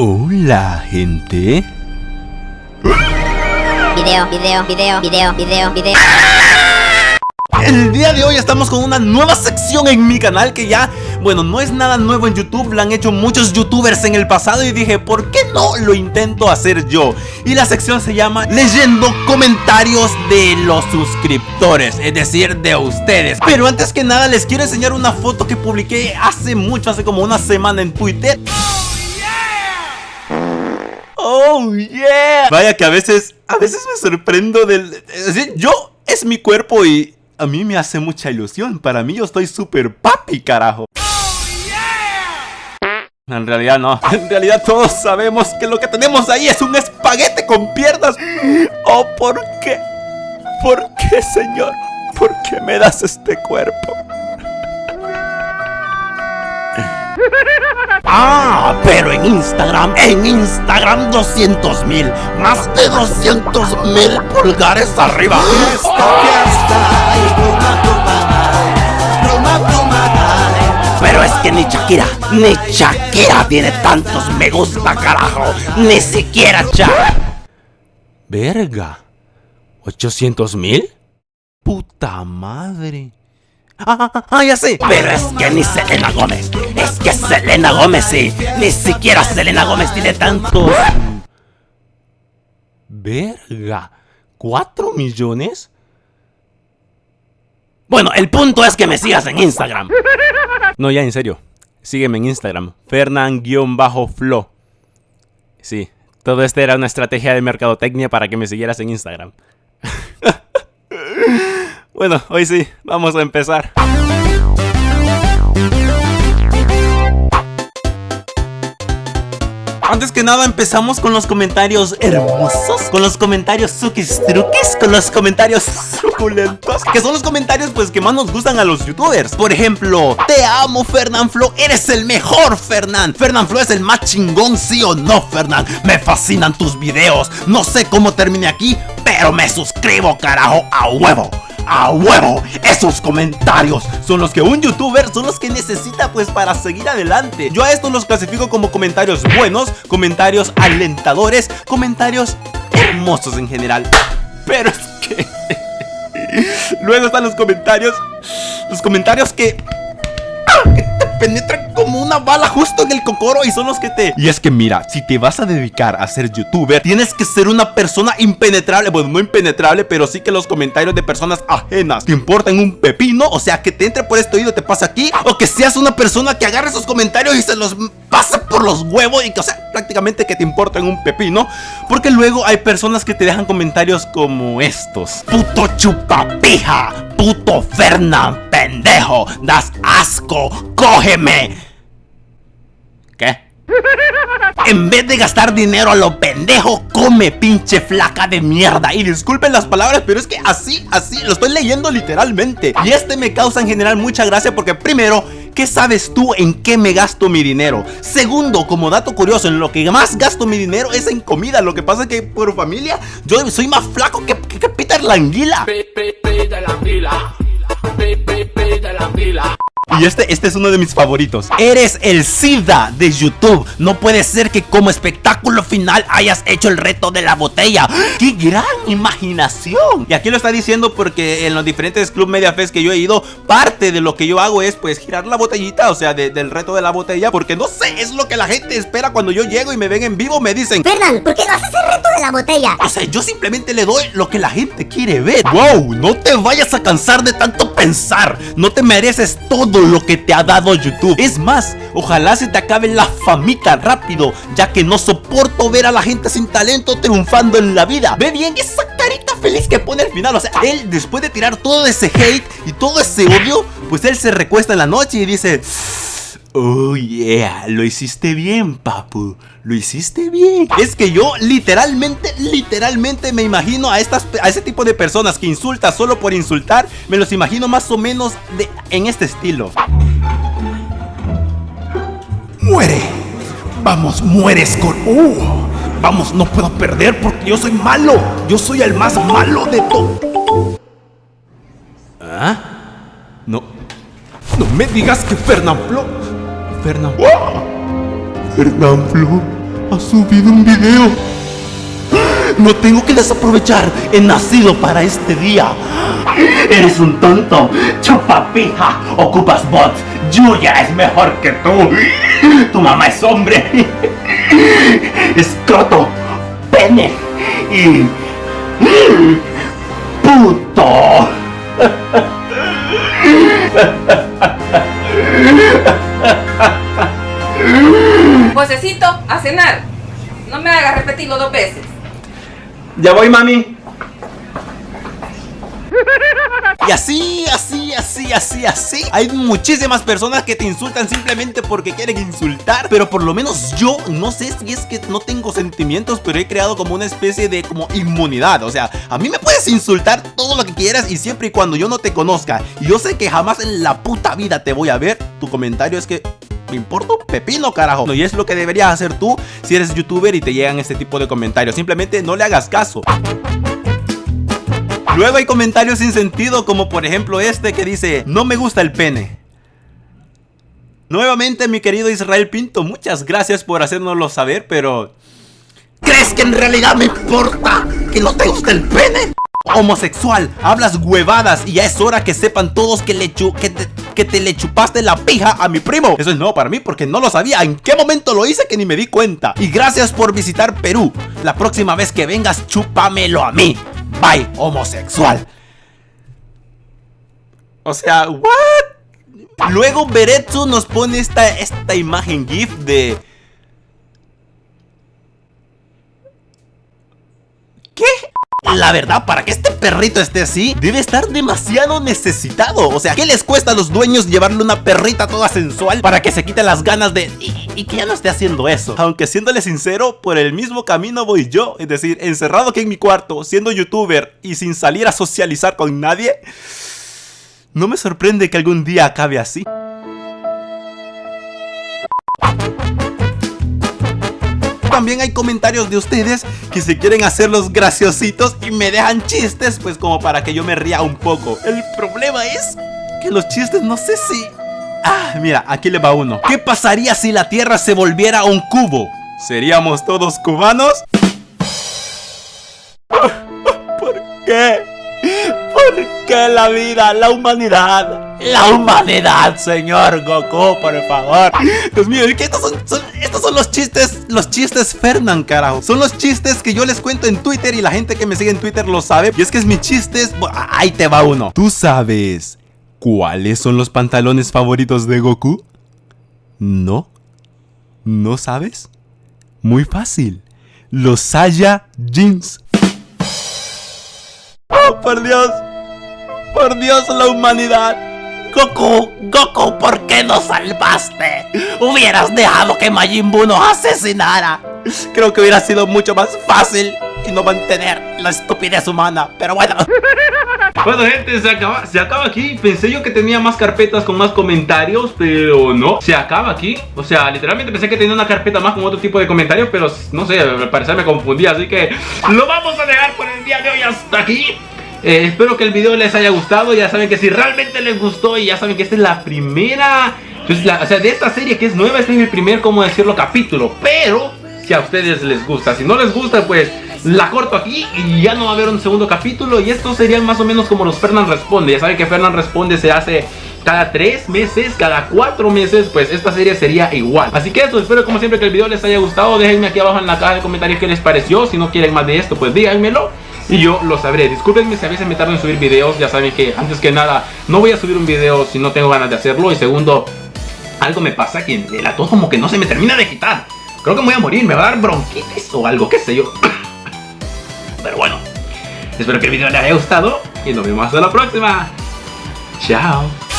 Hola, gente. Video. El día de hoy estamos con una nueva sección en mi canal que ya, bueno, no es nada nuevo en YouTube. Lo han hecho muchos youtubers en el pasado y dije, ¿por qué no lo intento hacer yo? Y la sección se llama Leyendo comentarios de los suscriptores, es decir, de ustedes. Pero antes que nada les quiero enseñar una foto que publiqué hace como una semana en Twitter. Oh yeah. Vaya que a veces me sorprendo del... Es decir, es mi cuerpo y a mí me hace mucha ilusión. Para mí yo estoy súper papi, carajo. En realidad no. En realidad todos sabemos que lo que tenemos ahí es un espaguete con piernas. Oh, ¿por qué? ¿Por qué, señor? ¿Por qué me das este cuerpo? Ah, pero en Instagram 200,000, más de 200,000 pulgares arriba. Pero es que ni Shakira tiene tantos me gusta, carajo. Ni siquiera Verga, 800,000. Puta madre. Ya sé. Pero es que ni Selena Gómez. Es que Selena Gómez sí. Ni siquiera Selena Gómez tiene tantos. Verga, 4 millones. Bueno, el punto es que me sigas en Instagram. No, ya en serio. Sígueme en Instagram. Fernan_Flo. Sí, todo esto era una estrategia de mercadotecnia para que me siguieras en Instagram. Bueno, hoy sí, vamos a empezar. Antes que nada empezamos con los comentarios hermosos, con los comentarios suquistruquis, con los comentarios suculentos, que son los comentarios pues que más nos gustan a los youtubers. Por ejemplo, te amo Fernanfloo, eres el mejor Fernán. Fernanfloo es el más chingón, ¿sí o no, Fernán? Me fascinan tus videos, no sé cómo terminé aquí, pero me suscribo, carajo, a huevo. ¡A huevo! Esos comentarios son los que un youtuber son los que necesita pues para seguir adelante. Yo a estos los clasifico como comentarios buenos, comentarios alentadores, comentarios hermosos en general. Pero es que... luego están los comentarios que te penetran como una bala justo en el cocoro y son los que te... Y es que mira, si te vas a dedicar a ser youtuber, tienes que ser una persona impenetrable. Bueno, no impenetrable, pero sí que los comentarios de personas ajenas te importan un pepino. O sea, que te entre por este oído, te pasa aquí. O que seas una persona que agarre esos comentarios y se los pase por los huevos. Y que, o sea, prácticamente que te importan un pepino. Porque luego hay personas que te dejan comentarios como estos: puto chupapija, puto Fernan, pendejo, das asco, cógeme. ¿Qué? En vez de gastar dinero a lo pendejo, come, pinche flaca de mierda. Y disculpen las palabras, pero es que así, lo estoy leyendo literalmente. Y me causa en general mucha gracia porque primero, ¿qué sabes tú en qué me gasto mi dinero? Segundo, como dato curioso, en lo que más gasto mi dinero es en comida. Lo que pasa es que por familia, yo soy más flaco que Peter Languila. Y este es uno de mis favoritos. Eres el SIDA de YouTube. No puede ser que como espectáculo final hayas hecho el reto de la botella. ¡Qué gran imaginación! Y aquí lo está diciendo porque en los diferentes Club Media Fest que yo he ido, parte de lo que yo hago es pues girar la botellita, o sea, del reto de la botella. Porque no sé, es lo que la gente espera cuando yo llego y me ven en vivo. Me dicen: Fernan, ¿por qué no haces el reto de la botella? O sea, yo simplemente le doy lo que la gente quiere ver. ¡Wow! No te vayas a cansar de tanto pensar. No te mereces todo lo que te ha dado YouTube. Es más, ojalá se te acabe la famita rápido, ya que no soporto ver a la gente sin talento triunfando en la vida. Ve bien esa carita feliz que pone al final. O sea, él después de tirar todo ese hate y todo ese odio, pues él se recuesta en la noche y dice: oh yeah, lo hiciste bien, papu. Lo hiciste bien. Es que yo literalmente me imagino a ese tipo de personas que insulta solo por insultar. Me los imagino más o menos en este estilo. Muere. Vamos, mueres con... vamos, no puedo perder porque yo soy malo. Yo soy el más malo de todo. ¿Ah? No me digas que Fernanfloo ha ha subido un video. No tengo que desaprovechar. He nacido para este día. Eres un tonto. Chupapija. Ocupas bots. Yuya es mejor que tú. Tu mamá es hombre. Escroto. Pene. Y... puto. Josecito, a cenar. No me hagas repetirlo 2 veces. Ya voy, mami. Y así. Hay muchísimas personas que te insultan simplemente porque quieren insultar. Pero por lo menos yo, no sé si es que no tengo sentimientos, pero he creado como una especie de como inmunidad. O sea, a mí me puedes insultar todo lo que quieras y siempre y cuando yo no te conozca. Y yo sé que jamás en la puta vida te voy a ver. Tu comentario es que... me importa un pepino, carajo. No, y es lo que deberías hacer tú si eres youtuber y te llegan este tipo de comentarios. Simplemente no le hagas caso. Luego hay comentarios sin sentido, como por ejemplo este que dice: no me gusta el pene. Nuevamente, mi querido Israel Pinto, muchas gracias por hacérnoslo saber, pero... ¿crees que en realidad me importa que no te guste el pene? Homosexual, hablas huevadas y ya es hora que sepan todos que te le chupaste la pija a mi primo. Eso es nuevo para mí porque no lo sabía. ¿En qué momento lo hice que ni me di cuenta? Y gracias por visitar Perú. La próxima vez que vengas, chúpamelo a mí. Bye, homosexual. O sea, ¿what? Luego Beretsu nos pone esta imagen GIF de... ¿qué? La verdad, para que este perrito esté así, debe estar demasiado necesitado. O sea, ¿qué les cuesta a los dueños llevarle una perrita toda sensual para que se quite las ganas de... y que ya no esté haciendo eso? Aunque siéndole sincero, por el mismo camino voy yo. Es decir, encerrado aquí en mi cuarto, siendo youtuber y sin salir a socializar con nadie. No me sorprende que algún día acabe así. También hay comentarios de ustedes que se quieren hacer los graciositos y me dejan chistes, pues como para que yo me ría un poco. El problema es que los chistes no sé si... mira, aquí le va uno. ¿Qué pasaría si la Tierra se volviera un cubo? ¿Seríamos todos cubanos? ¿Por qué? ¿Por qué la vida, la humanidad? La humanidad, señor Goku, por favor. Dios mío, ¿qué estos son los chistes Fernan, carajo. Son los chistes que yo les cuento en Twitter y la gente que me sigue en Twitter lo sabe. Y es que es mis chistes. Ahí te va uno. ¿Tú sabes cuáles son los pantalones favoritos de Goku? ¿No? ¿No sabes? Muy fácil. Los Saya Jeans. ¡Oh, por Dios! ¡Por Dios, la humanidad! Goku, ¿por qué nos salvaste? Hubieras dejado que Majin Buu nos asesinara. Creo que hubiera sido mucho más fácil y no mantener la estupidez humana. Pero bueno. Bueno, gente, se acaba aquí. Pensé yo que tenía más carpetas con más comentarios, pero no, se acaba aquí. O sea, literalmente pensé que tenía una carpeta más con otro tipo de comentarios, pero no sé, al parecer me confundí. Así que lo vamos a dejar por el día de hoy hasta aquí. Espero que el video les haya gustado. Ya saben que si realmente les gustó, y ya saben que esta es la primera, pues o sea, de esta serie que es nueva, este es mi primer, como decirlo, capítulo. Pero si a ustedes les gusta, si no les gusta, pues la corto aquí y ya no va a haber un segundo capítulo. Y estos serían más o menos como los Fernan Responde. Ya saben que Fernan Responde se hace cada 3 meses, cada 4 meses. Pues esta serie sería igual. Así que eso, espero como siempre que el video les haya gustado. Déjenme aquí abajo en la caja de comentarios qué les pareció. Si no quieren más de esto, pues díganmelo y yo lo sabré. Discúlpenme si a veces me tardo en subir videos. Ya saben que antes que nada no voy a subir un video si no tengo ganas de hacerlo. Y segundo, algo me pasa que la tos como que no se me termina de quitar. Creo que me voy a morir, me va a dar bronquitis o algo, qué sé yo. Pero bueno, espero que el video les haya gustado y nos vemos hasta la próxima. Chao.